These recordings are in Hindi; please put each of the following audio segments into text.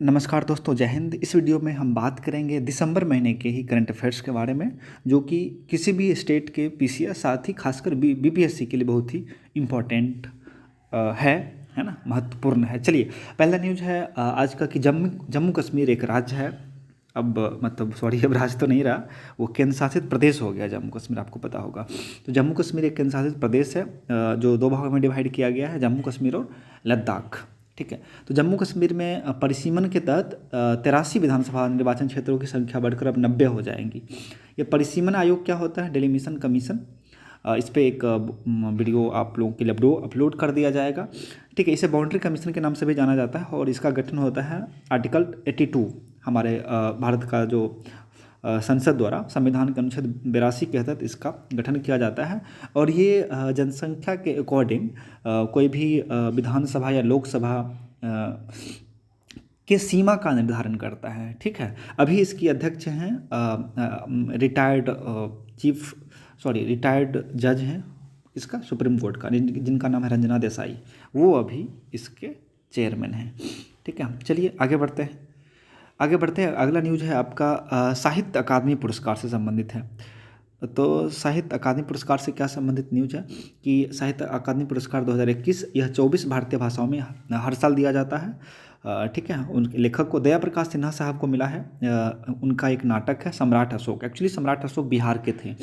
नमस्कार दोस्तों, जय हिंद। इस वीडियो में हम बात करेंगे दिसंबर महीने के ही करंट अफेयर्स के बारे में, जो कि किसी भी स्टेट के पीसीएस साथ ही खासकर बीपीएससी के लिए बहुत ही इम्पोर्टेंट है ना, महत्वपूर्ण है। चलिए, पहला न्यूज़ है आज का कि जम्मू कश्मीर एक राज्य है। अब अब राज्य तो नहीं रहा, वो केंद्र शासित प्रदेश हो गया जम्मू कश्मीर, आपको पता होगा। तो जम्मू कश्मीर एक केंद्र शासित प्रदेश है जो दो भागों में डिवाइड किया गया है, जम्मू कश्मीर और लद्दाख। ठीक है। तो जम्मू कश्मीर में परिसीमन के तहत 83 विधानसभा निर्वाचन क्षेत्रों की संख्या बढ़कर अब 90 हो जाएंगी। ये परिसीमन आयोग क्या होता है? डेलिमिशन कमीशन। इस पर एक वीडियो आप लोगों के लिए अपलोड कर दिया जाएगा। ठीक है। इसे बाउंड्री कमीशन के नाम से भी जाना जाता है और इसका गठन होता है आर्टिकल 82 हमारे भारत का जो संसद द्वारा संविधान के अनुच्छेद 82 के तहत इसका गठन किया जाता है। और ये जनसंख्या के अकॉर्डिंग कोई भी विधानसभा या लोकसभा के सीमा का निर्धारण करता है। ठीक है। अभी इसकी अध्यक्ष हैं रिटायर्ड जज हैं इसका सुप्रीम कोर्ट का, जिनका नाम है रंजना देसाई। वो अभी इसके चेयरमैन हैं। ठीक है। चलिए आगे बढ़ते हैं। अगला न्यूज़ है आपका साहित्य अकादमी पुरस्कार से संबंधित है। तो साहित्य अकादमी पुरस्कार से क्या संबंधित न्यूज़ है कि साहित्य अकादमी पुरस्कार 2021 यह 24 भारतीय भाषाओं में हर साल दिया जाता है। ठीक है। उनके लेखक को दया प्रकाश सिन्हा साहब को मिला है। उनका एक नाटक है सम्राट अशोक। एक्चुअली सम्राट अशोक बिहार के थे,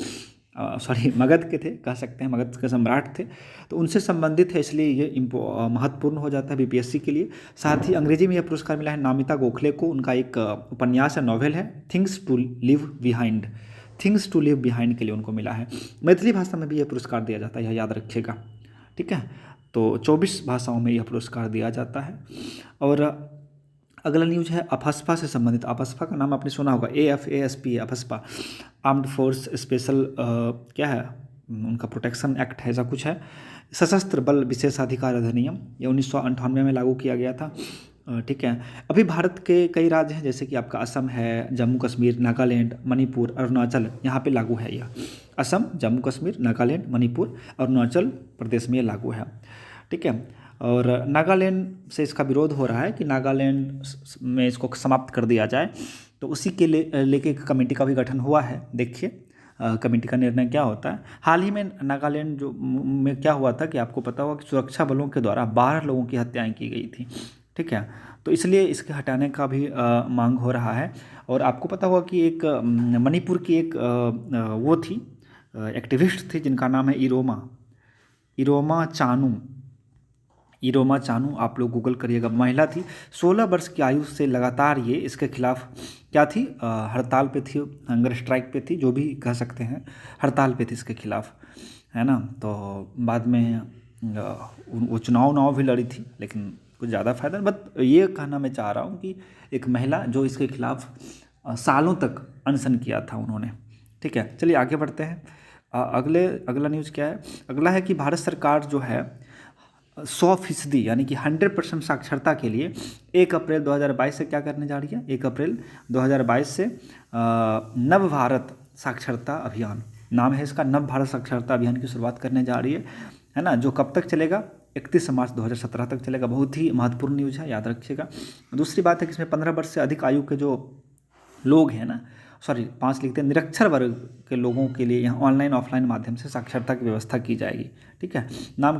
मगध के थे, कह सकते हैं मगध के सम्राट थे। तो उनसे संबंधित है, इसलिए ये महत्वपूर्ण हो जाता है बीपीएससी के लिए। साथ ही अंग्रेजी में यह पुरस्कार मिला है नामिता गोखले को। उनका एक उपन्यास या नॉवेल है थिंग्स टू लिव बिहाइंड के लिए उनको मिला है। मैथिली भाषा में भी यह पुरस्कार दिया जाता है, यह याद रखिएगा। ठीक है। तो 24 भाषाओं में यह पुरस्कार दिया जाता है। और अगला न्यूज़ है अफस्पा से संबंधित। अफस्पा का नाम आपने सुना होगा, AFASP AFSPA, armed force special क्या है उनका प्रोटेक्शन एक्ट है, ऐसा कुछ है। सशस्त्र बल विशेषाधिकार अधिनियम ये 1998 में लागू किया गया था। ठीक है। अभी भारत के कई राज्य हैं, जैसे कि आपका असम है, जम्मू कश्मीर, नागालैंड, मणिपुर, अरुणाचल, यहाँ पे लागू है यह। असम, जम्मू कश्मीर, नागालैंड, मणिपुर, अरुणाचल प्रदेश में ये लागू है। ठीक है। और नागालैंड से इसका विरोध हो रहा है कि नागालैंड में इसको समाप्त कर दिया जाए। तो उसी के लेके कमेटी का भी गठन हुआ है। देखिए कमेटी का निर्णय क्या होता है। हाल ही में नागालैंड जो में क्या हुआ था कि आपको पता होगा कि सुरक्षा बलों के द्वारा 12 लोगों की हत्याएं की गई थी। ठीक है। तो इसलिए इसके हटाने का भी मांग हो रहा है। और आपको पता होगा कि एक मणिपुर की एक वो थी, एक्टिविस्ट थी, जिनका नाम है इरोमा चानू। आप लोग गूगल करिएगा। महिला थी, 16 वर्ष की आयु से लगातार ये इसके खिलाफ क्या थी, हड़ताल पे थी, हंगर स्ट्राइक पे थी, जो भी कह सकते हैं, हड़ताल पे थी इसके खिलाफ, है ना। तो बाद में वो चुनाव भी लड़ी थी, लेकिन कुछ ज़्यादा फायदा। बट ये कहना मैं चाह रहा हूँ कि एक महिला जो इसके खिलाफ सालों तक अनशन किया था उन्होंने। ठीक है। चलिए आगे बढ़ते हैं। अगला न्यूज़ क्या है? अगला है कि भारत सरकार जो है 100% यानी कि 100% साक्षरता के लिए 1 अप्रैल 2022 से क्या करने जा रही है? 1 अप्रैल 2022 से नव भारत साक्षरता अभियान नाम है इसका, नव भारत साक्षरता अभियान की शुरुआत करने जा रही है ना, जो कब तक चलेगा? 31 मार्च 2017 तक चलेगा। बहुत ही महत्वपूर्ण न्यूज़ है, याद रखिएगा। दूसरी बात है कि इसमें 15 वर्ष से अधिक आयु के जो लोग हैं ना, 5 लिखते हैं, निरक्षर वर्ग के लोगों के लिए यहाँ ऑनलाइन ऑफलाइन माध्यम से साक्षरता की व्यवस्था की जाएगी। ठीक है। नाम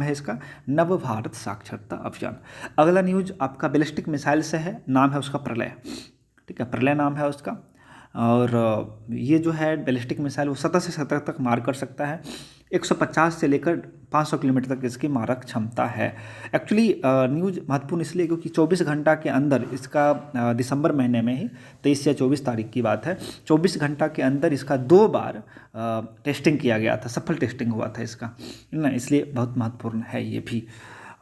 है इसका नव भारत साक्षरता अभियान। अगला न्यूज़ आपका बैलिस्टिक मिसाइल से है, नाम है उसका प्रलय। ठीक है। प्रलय नाम है उसका। और ये जो है बैलिस्टिक मिसाइल वो 70 से 70 तक मार कर सकता है। 150 से लेकर 500 किलोमीटर तक इसकी मारक क्षमता है। एक्चुअली न्यूज़ महत्वपूर्ण इसलिए क्योंकि 24 घंटा के अंदर इसका दिसंबर महीने में ही 23 या 24 तारीख की बात है, 24 घंटा के अंदर इसका 2 बार टेस्टिंग किया गया था, सफल टेस्टिंग हुआ था इसका, है ना। इसलिए बहुत महत्वपूर्ण है ये भी।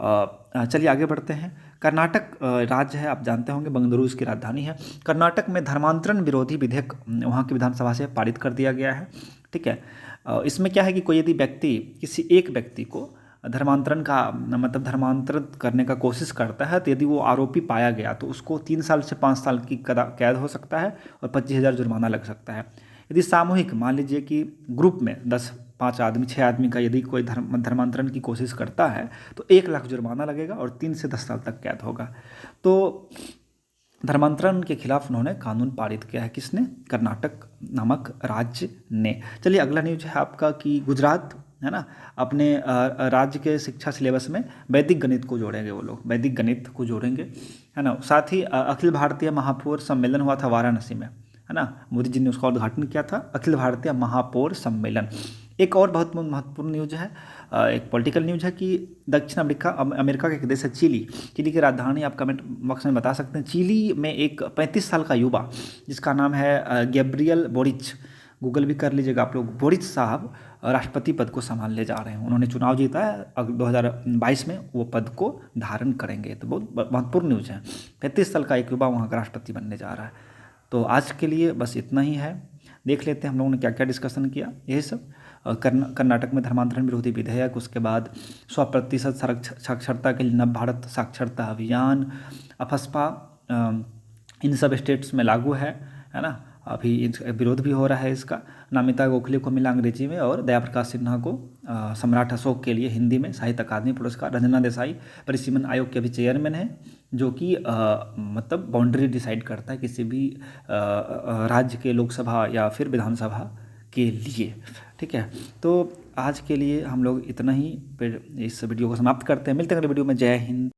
चलिए आगे बढ़ते हैं। कर्नाटक राज्य है, आप जानते होंगे, बेंगलुरु इसकी राजधानी है। कर्नाटक में धर्मांतरण विरोधी विधेयक वहाँ की विधानसभा से पारित कर दिया गया है। ठीक है। इसमें क्या है कि कोई यदि किसी एक व्यक्ति को धर्मांतरित करने का कोशिश करता है, तो यदि वो आरोपी पाया गया तो उसको 3 साल से 5 साल की कैद हो सकता है और 25,000 जुर्माना लग सकता है। यदि सामूहिक, मान लीजिए कि ग्रुप में 5 आदमी 6 आदमी का यदि कोई धर्मांतरण की कोशिश करता है तो 1 लाख जुर्माना लगेगा और 3 से 10 साल तक कैद होगा। तो धर्मांतरण के खिलाफ उन्होंने कानून पारित किया है। किसने? कर्नाटक नामक राज्य ने। चलिए अगला न्यूज है आपका कि गुजरात है ना अपने राज्य के शिक्षा सिलेबस में वैदिक गणित को जोड़ेंगे, वो लोग वैदिक गणित को जोड़ेंगे, है ना। साथ ही अखिल भारतीय महापौर सम्मेलन हुआ था वाराणसी में, है ना, मोदी जी ने उसका उद्घाटन किया था, अखिल भारतीय महापौर सम्मेलन। एक और बहुत महत्वपूर्ण न्यूज है, एक पॉलिटिकल न्यूज है कि दक्षिण अमेरिका का एक देश है चिली। चिली की राजधानी आप कमेंट बॉक्स में बता सकते हैं। चिली में एक 35 साल का युवा जिसका नाम है गैब्रियल बोरिच, गूगल भी कर लीजिएगा आप लोग, बोरिच साहब राष्ट्रपति पद को संभालने जा रहे हैं। उन्होंने चुनाव जीता है 2022 में, वो पद को धारण करेंगे। तो बहुत महत्वपूर्ण न्यूज़ है, 35 साल का एक युवा वहाँ का राष्ट्रपति बनने जा रहा है। तो आज के लिए बस इतना ही है। देख लेते हैं हम लोगों ने क्या क्या डिस्कशन किया, यही सब। कर्नाटक में धर्मांतरण विरोधी विधेयक, उसके बाद 100% साक्षरता के लिए नव भारत साक्षरता अभियान, अफस्पा इन सब स्टेट्स में लागू है ना। अभी विरोध भी हो रहा है इसका। नमिता गोखले को मिला अंग्रेजी में और दया प्रकाश सिन्हा को सम्राट अशोक के लिए हिंदी में साहित्य अकादमी पुरस्कार। रंजना देसाई परिसीमन आयोग के अभी चेयरमैन है, जो कि मतलब बाउंड्री डिसाइड करता है किसी भी राज्य के लोकसभा या फिर विधानसभा के लिए। ठीक है, तो आज के लिए हम लोग इतना ही फिर इस वीडियो को समाप्त करते हैं। मिलते हैं अगले वीडियो में। जय हिंद।